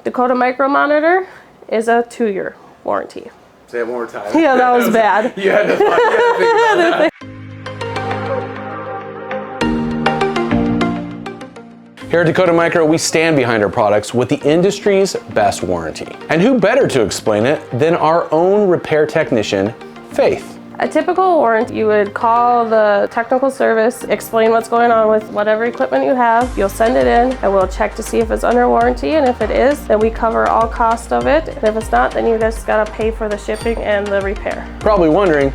Dakota Micro Monitor is a 2-year warranty. Say it one more time. Yeah, that was bad. You had to think about that. Here at Dakota Micro, we stand behind our products with the industry's best warranty. And who better to explain it than our own repair technician, Faith. A typical warranty, you would call the technical service, explain what's going on with whatever equipment you have. You'll send it in and we'll check to see if it's under warranty, and if it is, then we cover all cost of it. And if it's not, then you just gotta pay for the shipping and the repair. Probably wondering,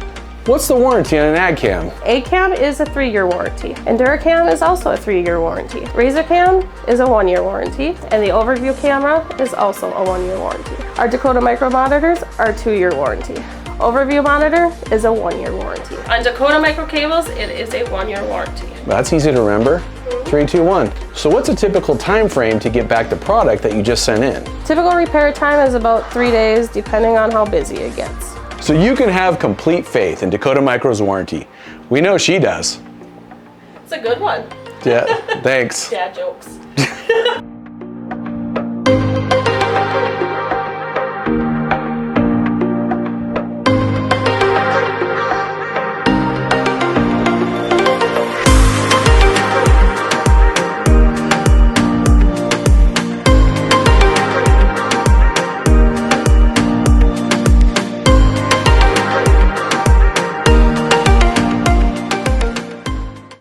what's the warranty on an AgCam? AgCam is a 3-year warranty. Enduracam is also a 3-year warranty. RazorCam is a 1-year warranty, and the overview camera is also a 1-year warranty. Our Dakota Micro monitors are a 2-year warranty. Overview monitor is a 1-year warranty. On Dakota Micro cables, it is a 1-year warranty. That's easy to remember. 3, 2, 1. So what's a typical time frame to get back the product that you just sent in? Typical repair time is about 3 days, depending on how busy it gets. So you can have complete faith in Dakota Micro's warranty. We know she does. It's a good one. Yeah, thanks. Dad jokes.